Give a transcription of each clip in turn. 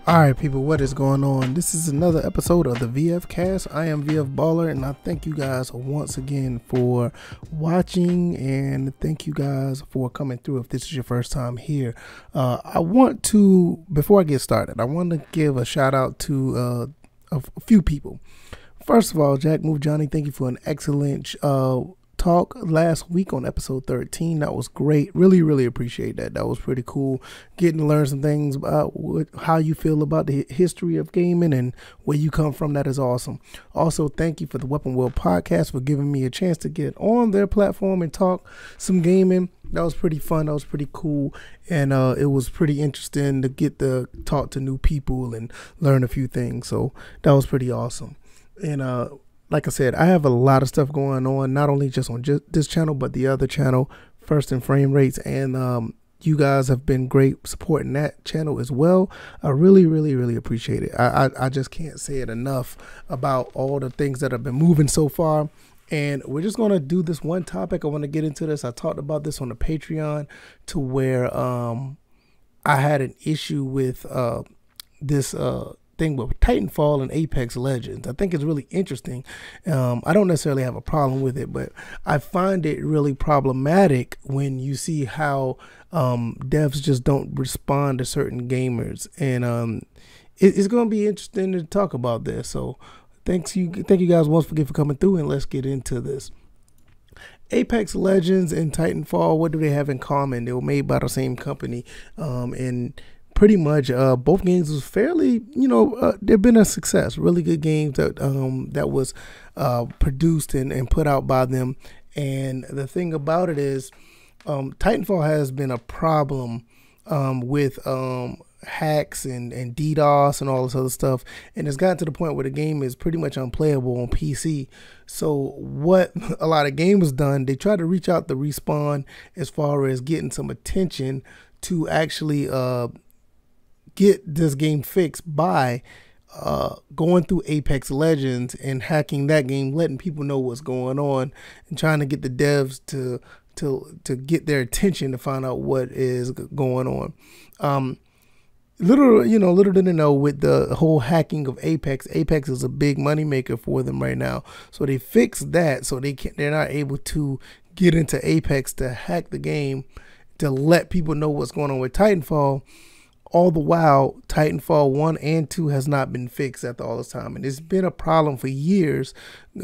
Alright people, what is going on? This is another episode of the VF Cast. I am VF Baller and I thank you guys once again for watching and thank you guys for coming through if this is your first time here. Before I get started, I want to give a shout out to a few people. First of all, Jack Move Johnny, thank you for an excellent talk last week on episode 13. That was great. Really appreciate that. That was pretty cool, getting to learn some things about how you feel about the history of gaming and where you come from. That is awesome. Also, thank you for the Weapon World podcast for giving me a chance to get on their platform and talk some gaming. That was pretty fun. That was pretty cool, and it was pretty interesting to get to talk to new people and learn a few things. So that was pretty awesome. And like I said, I have a lot of stuff going on, not only just on this channel, but the other channel, First in Frame Rates. And you guys have been great supporting that channel as well. I really appreciate it. I just can't say it enough about all the things that have been moving so far. And we're just going to do this one topic. I want to get into this. I talked about this on the Patreon to where I had an issue with this thing with Titanfall and Apex Legends. I think it's really interesting. I don't necessarily have a problem with it, but I find it really problematic when you see how devs just don't respond to certain gamers, and it's going to be interesting to talk about this. So thank you guys once again for coming through, and let's get into this. Apex Legends and Titanfall, what do they have in common? They were made by the same company, and pretty much both games was fairly, they've been a success. Really good games that was produced and put out by them. And the thing about it is, Titanfall has been a problem with hacks and DDoS and all this other stuff, and it's gotten to the point where the game is pretty much unplayable on PC. So what a lot of gamers done, they try to reach out to Respawn as far as getting some attention to actually get this game fixed by going through Apex Legends and hacking that game, letting people know what's going on, and trying to get the devs to get their attention to find out what is going on. Little did they know, with the whole hacking of Apex is a big money maker for them right now. So they fixed that, so they're not able to get into Apex to hack the game to let people know what's going on with Titanfall. All the while, Titanfall 1 and 2 has not been fixed after all this time. And it's been a problem for years.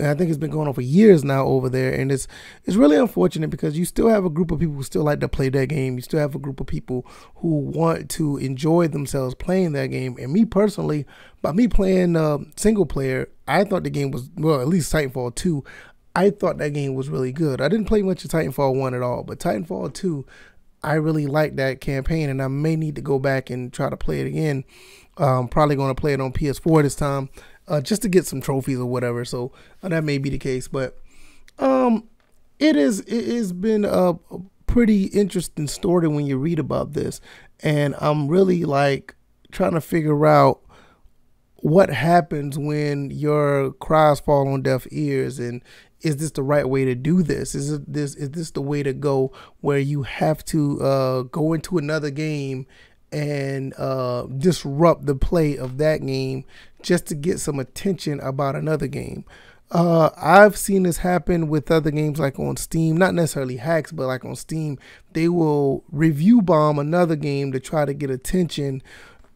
I think it's been going on for years now over there. And it's really unfortunate, because you still have a group of people who still like to play that game. You still have a group of people who want to enjoy themselves playing that game. And me personally, by me playing single player, I thought the game was, well, at least Titanfall 2, I thought that game was really good. I didn't play much of Titanfall 1 at all, but Titanfall 2, I really like that campaign, and I may need to go back and try to play it again. Probably going to play it on PS4 this time, just to get some trophies or whatever. So that may be the case, but it has been a pretty interesting story when you read about this, and I'm really like trying to figure out what happens when your cries fall on deaf ears, and is this the right way to do this? Is this the way to go, where you have to go into another game and disrupt the play of that game just to get some attention about another game? I've seen this happen with other games, like on Steam, not necessarily hacks, but like on Steam, they will review bomb another game to try to get attention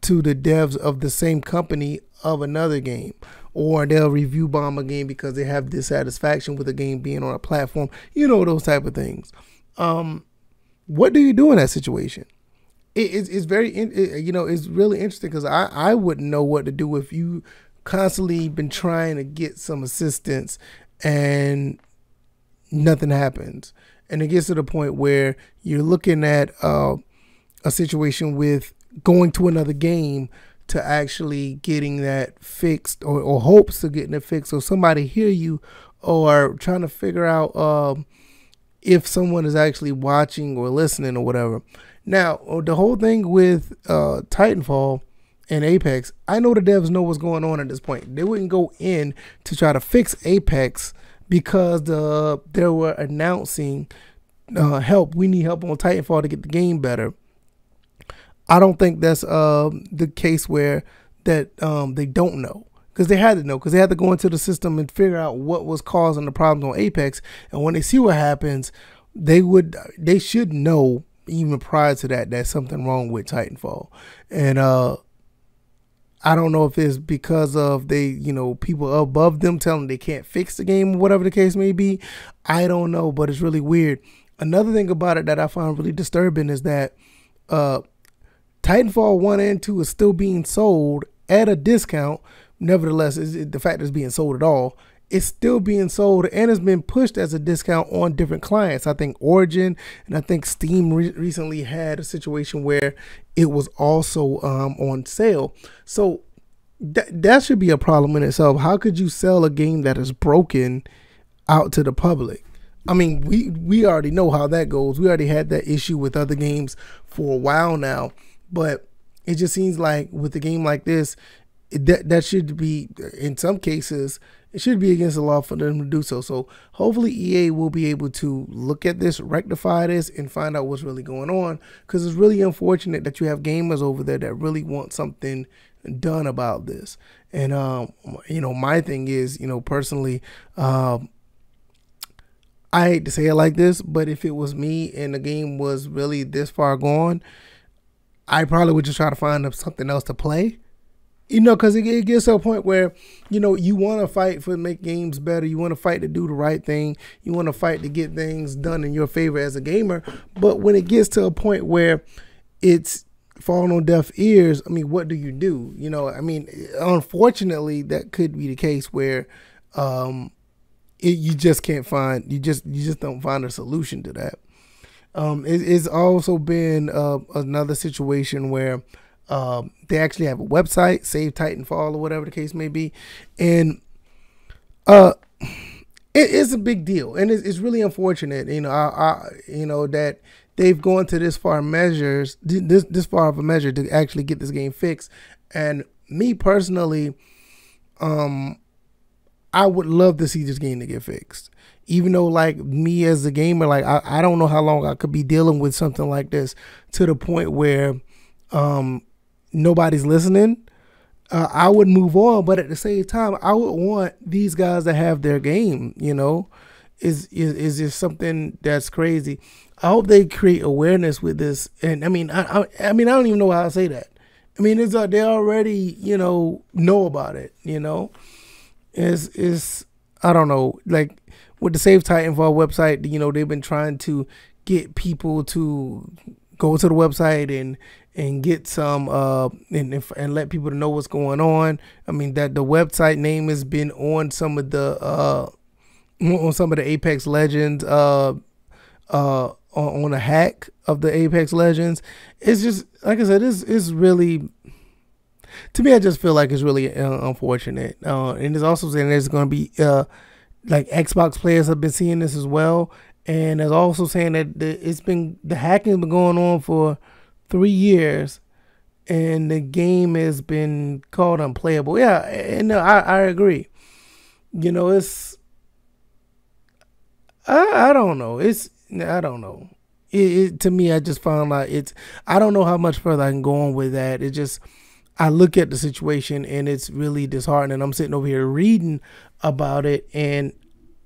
to the devs of the same company of another game, or they'll review bomb a game because they have dissatisfaction with the game being on a platform, those type of things. What do you do in that situation? It's very, it's really interesting, because I wouldn't know what to do if you constantly been trying to get some assistance and nothing happens, and it gets to the point where you're looking at a situation with going to another game to actually getting that fixed, or hopes of getting it fixed, or somebody hear you, or trying to figure out if someone is actually watching or listening or whatever. Now, the whole thing with Titanfall and Apex, I know the devs know what's going on at this point. They wouldn't go in to try to fix Apex because they were announcing help. We need help on Titanfall to get the game better. I don't think that's the case where that they don't know, because they had to know, because they had to go into the system and figure out what was causing the problems on Apex. And when they see what happens, they should know even prior to that there's something wrong with Titanfall. And I don't know if it's because of people above them telling them they can't fix the game or whatever the case may be. I don't know, but it's really weird. Another thing about it that I find really disturbing is that Titanfall 1 and 2 is still being sold at a discount. Nevertheless, the fact that it's being sold at all, it's still being sold and has been pushed as a discount on different clients. I think Origin and I think Steam recently had a situation where it was also on sale. So that should be a problem in itself. How could you sell a game that is broken out to the public? I mean, we already know how that goes. We already had that issue with other games for a while now, but it just seems like with a game like this, that should be, in some cases, it should be against the law for them to do so. So hopefully EA will be able to look at this, rectify this, and find out what's really going on, because it's really unfortunate that you have gamers over there that really want something done about this. And my thing is, personally, I hate to say it like this, but if it was me and the game was really this far gone, I probably would just try to find something else to play. Because it gets to a point where, you want to fight to make games better. You want to fight to do the right thing. You want to fight to get things done in your favor as a gamer. But when it gets to a point where it's falling on deaf ears, I mean, what do you do? Unfortunately, that could be the case where you just can't find, you just don't find a solution to that. It's also been another situation where they actually have a website, Save Titanfall or whatever the case may be, and it's a big deal, and it's really unfortunate, that they've gone to this far of a measure to actually get this game fixed. And me personally, I would love to see this game to get fixed. Even though, like, me as a gamer, like, I don't know how long I could be dealing with something like this to the point where nobody's listening. I would move on, but at the same time, I would want these guys to have their game. Is just something that's crazy. I hope they create awareness with this. And I mean, I don't even know how to say that. I mean, it's they already know about it. It's I don't know, like with the Save Titanfall website, they've been trying to get people to go to the website and get some and let people know what's going on. I mean, that the website name has been on some of the Apex Legends on a hack of the Apex Legends. It's just, like I said, it's really, to me, I just feel like it's really unfortunate. And it's also saying there's going to be like Xbox players have been seeing this as well. And it's also saying that the hacking has been going on for 3 years, and the game has been called unplayable. Yeah, and I agree. It's I don't know. I don't know. To me, I just found like I don't know how much further I can go on with that. It just, I look at the situation and it's really disheartening. I'm sitting over here reading about it, and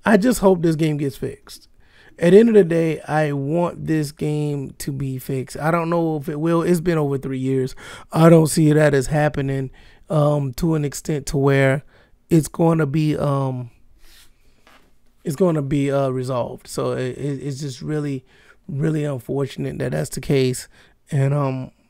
I just hope this game gets fixed. At the end of the day, I want this game to be fixed. I don't know if it will. It's been over 3 years. I don't see that as happening to an extent to where it's going to be resolved. So it's just really, really unfortunate that that's the case. And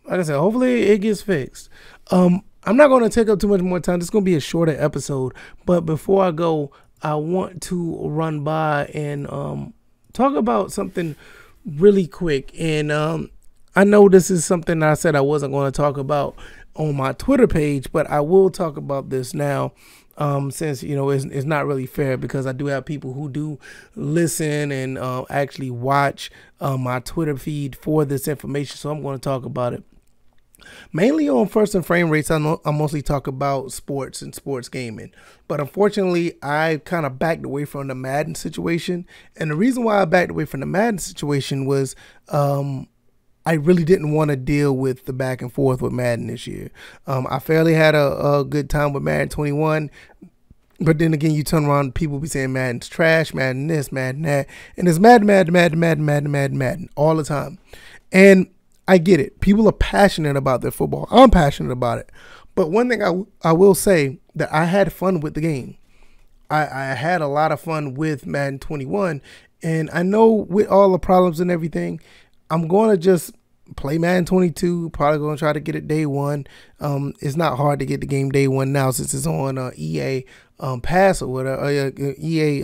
like I said, hopefully it gets fixed. I'm not going to take up too much more time. This is going to be a shorter episode. But before I go, I want to run by and talk about something really quick. And I know this is something that I said I wasn't going to talk about on my Twitter page, but I will talk about this now. Since it's not really fair, because I do have people who do listen and actually watch my Twitter feed for this information, so I'm going to talk about it. Mainly on First and Frame Rates, I mostly talk about sports and sports gaming. But unfortunately, I kind of backed away from the Madden situation. And the reason why I backed away from the Madden situation was I I really didn't want to deal with the back and forth with Madden this year. I fairly had a good time with Madden 21. But then again, you turn around, people be saying Madden's trash, Madden this, Madden that. And it's Madden all the time. And I get it. People are passionate about their football. I'm passionate about it. But one thing I will say that I had fun with the game. I had a lot of fun with Madden 21. And I know with all the problems and everything, I'm going to just play Madden 22. Probably going to try to get it day one. It's not hard to get the game day one now since it's on EA Pass or whatever. EA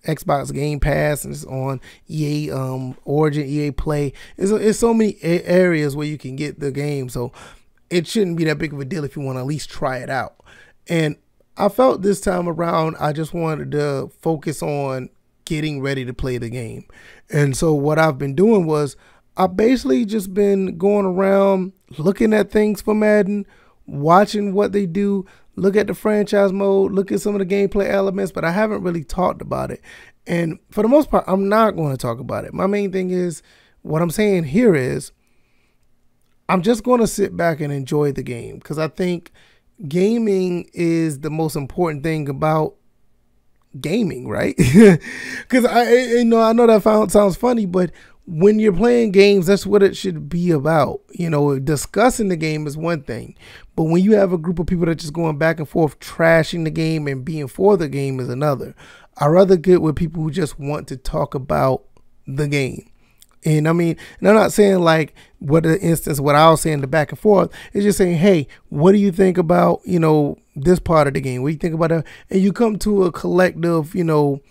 Xbox Game Pass, and it's on EA Origin, EA Play. It's so many areas where you can get the game. So it shouldn't be that big of a deal if you want to at least try it out. And I felt this time around, I just wanted to focus on getting ready to play the game. And so what I've been doing was I've basically just been going around looking at things for Madden, watching what they do, look at the franchise mode, look at some of the gameplay elements, but I haven't really talked about it. And for the most part, I'm not going to talk about it. My main thing is, what I'm saying here is, I'm just going to sit back and enjoy the game, because I think gaming is the most important thing about gaming, right? Because I know that sounds funny, but when you're playing games, that's what it should be about. Discussing the game is one thing, but when you have a group of people that just going back and forth trashing the game and being for the game is another. I rather get with people who just want to talk about the game. And I mean, and I'm not saying like what I was saying the back and forth. It's just saying, hey, what do you think about, this part of the game? What do you think about that? And you come to a collective, just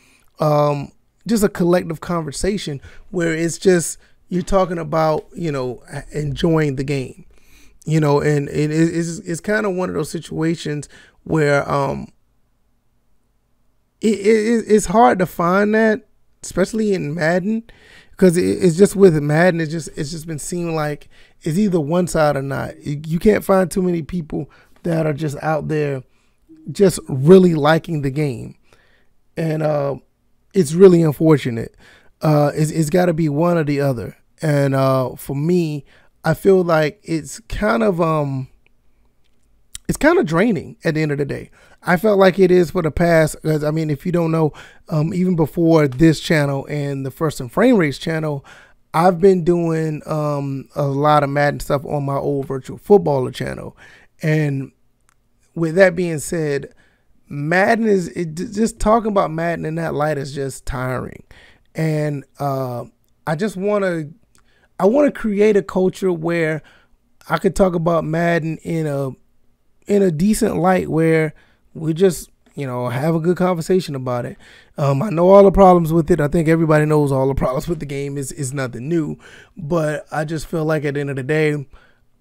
a collective conversation where it's just, you're talking about, enjoying the game, and it's kind of one of those situations where, it's hard to find that, especially in Madden. Because it's just with Madden, it's just been seeming like it's either one side or not. You can't find too many people that are just out there just really liking the game. And it's really unfortunate. It's got to be one or the other. And for me, I feel like it's kind of draining at the end of the day. I felt like it is for the past, because I mean, if you don't know, even before this channel and the First and Frame Rates channel, I've been doing a lot of Madden stuff on my old Virtual Footballer channel. And with that being said, Madden just talking about Madden in that light is just tiring. And I want to create a culture where I could talk about Madden in a decent light, where we just, have a good conversation about it. I know all the problems with it. I think everybody knows all the problems with the game. Is nothing new. But I just feel like at the end of the day,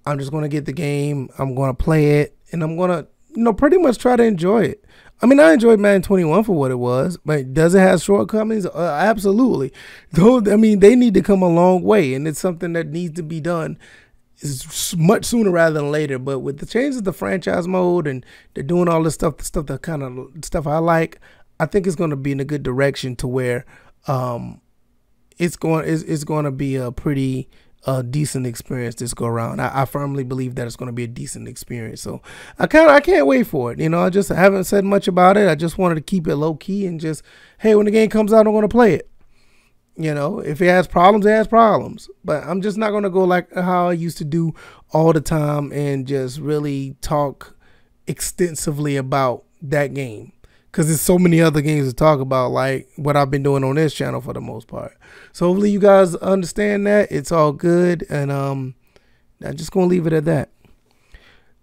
I'm just going to get the game. I'm going to play it. And I'm going to, pretty much try to enjoy it. I mean, I enjoyed Madden 21 for what it was. But does it have shortcomings? Absolutely. Though, I mean, they need to come a long way. And it's something that needs to be done is much sooner rather than later. But with the changes to the mode, and they're doing all this stuff, the stuff I like, I think it's going to be in a good direction to where it's going to be a pretty decent experience this go around. I firmly believe that it's going to be a decent experience. So I can't wait for it. I just haven't said much about it. I just wanted to keep it low key and just, hey, when the game comes out, I'm going to play it. If it has problems, it has problems. But I'm just not going to go like how I used to do all the time and just really talk extensively about that game. Because there's so many other games to talk about, like what I've been doing on this channel for the most part. So hopefully you guys understand that. It's all good. And I'm just going to leave it at that.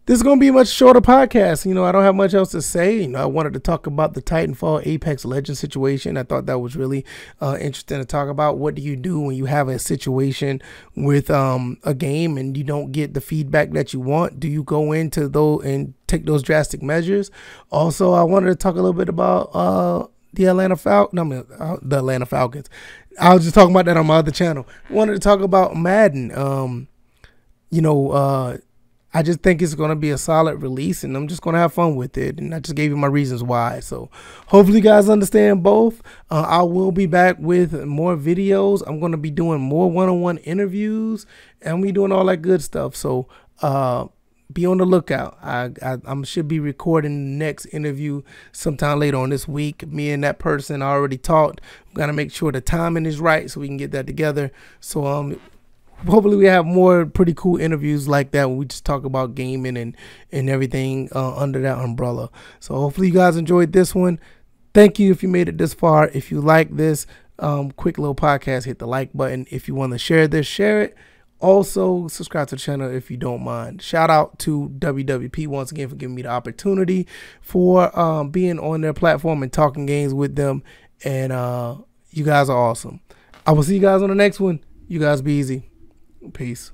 This is going to be a much shorter podcast. I don't have much else to say. I wanted to talk about the Titanfall Apex Legends situation. I thought that was really interesting to talk about. What do you do when you have a situation with a game and you don't get the feedback that you want? Do you go into those and take those drastic measures? Also, I wanted to talk a little bit about the Atlanta Falcons. I was just talking about that on my other channel. I wanted to talk about Madden. I just think it's going to be a solid release, and I'm just going to have fun with it. And I just gave you my reasons why. So hopefully you guys understand both. I will be back with more videos. I'm going to be doing more one-on-one interviews, and we doing all that good stuff. So be on the lookout. I should be recording the next interview sometime later on this week. Me and that person I already talked. I'm going to make sure the timing is right so we can get that together. So hopefully we have more pretty cool interviews like that when we just talk about gaming and everything under that umbrella. So hopefully you guys enjoyed this one. Thank you if you made it this far. If you like this quick little podcast, hit the like button. If you want to share this, share it. Also, subscribe to the channel if you don't mind. Shout out to WWP once again for giving me the opportunity for being on their platform and talking games with them. And you guys are awesome. I will see you guys on the next one. You guys be easy. Peace.